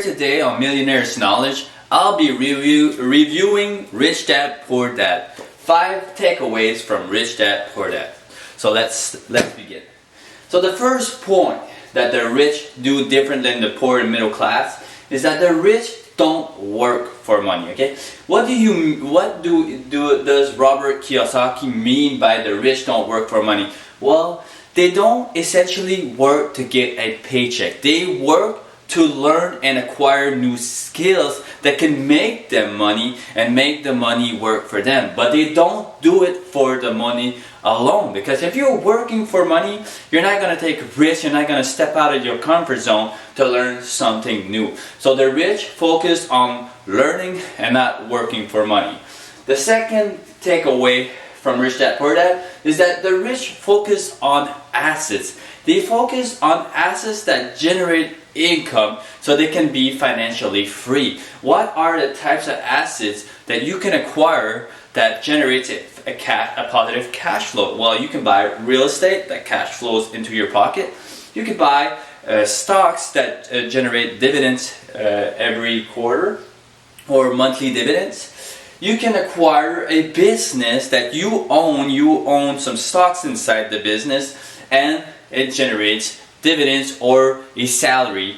here today on Millionaire's Knowledge, I'll be reviewing Rich Dad Poor Dad. 5 takeaways from Rich Dad Poor Dad. So let's begin. So the first point that the rich do different than the poor and middle class is that the rich don't work for money. Okay, what does Robert Kiyosaki mean by the rich don't work for money? Well, they don't essentially work to get a paycheck. They work to learn and acquire new skills that can make them money and make the money work for them. But they don't do it for the money alone, because if you're working for money, you're not going to take risks, you're not going to step out of your comfort zone to learn something new. So the rich focus on learning and not working for money. The second takeaway from Rich Dad Poor Dad is that the rich focus on assets. They focus on assets that generate income so they can be financially free. What are the types of assets that you can acquire that generates a positive cash flow? Well, you can buy real estate that cash flows into your pocket. You can buy stocks that generate dividends every quarter or monthly dividends. You can acquire a business that you own some stocks inside the business, and it generates dividends or a salary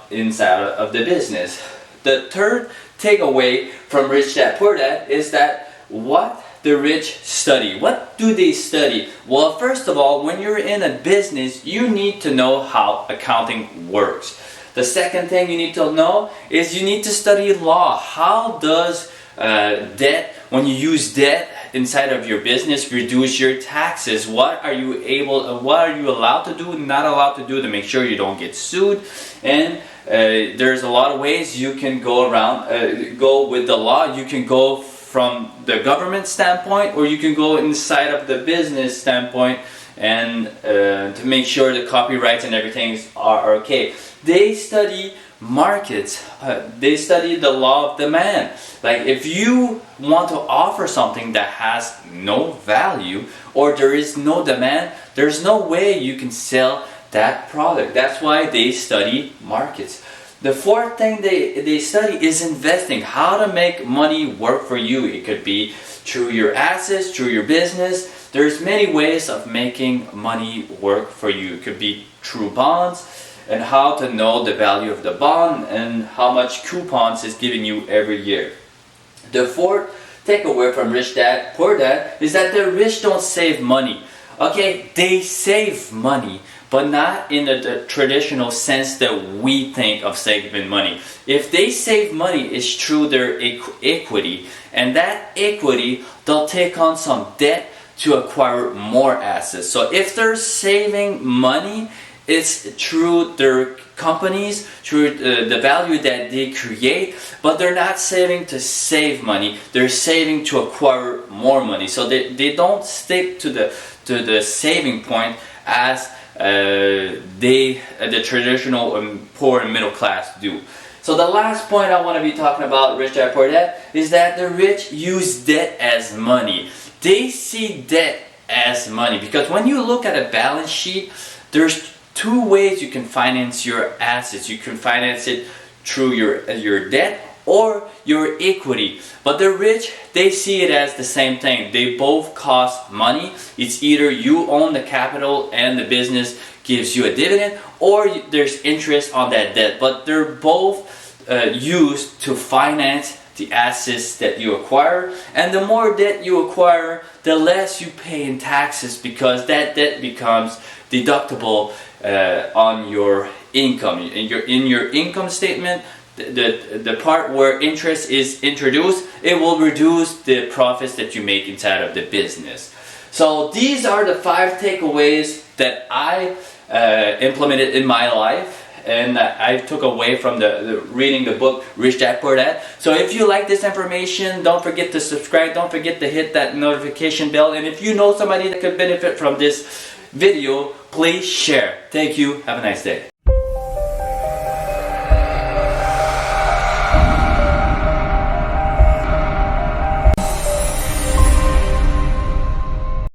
inside of the business. The third takeaway from Rich Dad Poor Dad is that what the rich study. What do they study? Well, first of all, when you're in a business, you need to know how accounting works. The second thing you need to know is you need to study law. How does debt, when you use debt inside of your business, reduce your taxes? What are you allowed to do, not allowed to do to make sure you don't get sued? And there's a lot of ways you can go with the law. You can go from the government standpoint, or you can go inside of the business standpoint, and to make sure the copyrights and everything are okay. They study markets. They study the law of demand. Like, if you want to offer something that has no value or there is no demand, there's no way you can sell that product. That's why they study markets. The fourth thing they study is investing. How to make money work for you. It could be through your assets, through your business. There's many ways of making money work for you. It could be through bonds, and how to know the value of the bond and how much coupons is giving you every year. The fourth takeaway from Rich Dad Poor Dad is that the rich don't save money. Okay, they save money, but not in the traditional sense that we think of saving money. If they save money, it's through their equity, and that equity, they'll take on some debt to acquire more assets. So if they're saving money, it's through their companies, through the value that they create, but they're not saving to save money. They're saving to acquire more money. So they don't stick to the saving point as the traditional poor and middle class do. So the last point I want to be talking about, Rich Dad Poor Dad, is that the rich use debt as money. They see debt as money, because when you look at a balance sheet, there's 2 ways you can finance your assets. You can finance it through your debt or your equity. But the rich, they see it as the same thing. They both cost money. It's either you own the capital and the business gives you a dividend, or there's interest on that debt. But they're both used to finance the assets that you acquire. And the more debt you acquire, the less you pay in taxes, because that debt becomes deductible on your income. In your income statement, the part where interest is introduced, it will reduce the profits that you make inside of the business. So these are the 5 takeaways that I implemented in my life, and I took away from reading the book Rich Dad Poor Dad. So if you like this information, don't forget to subscribe. Don't forget to hit that notification bell. And if you know somebody that could benefit from this video, please share. Thank you. Have a nice day.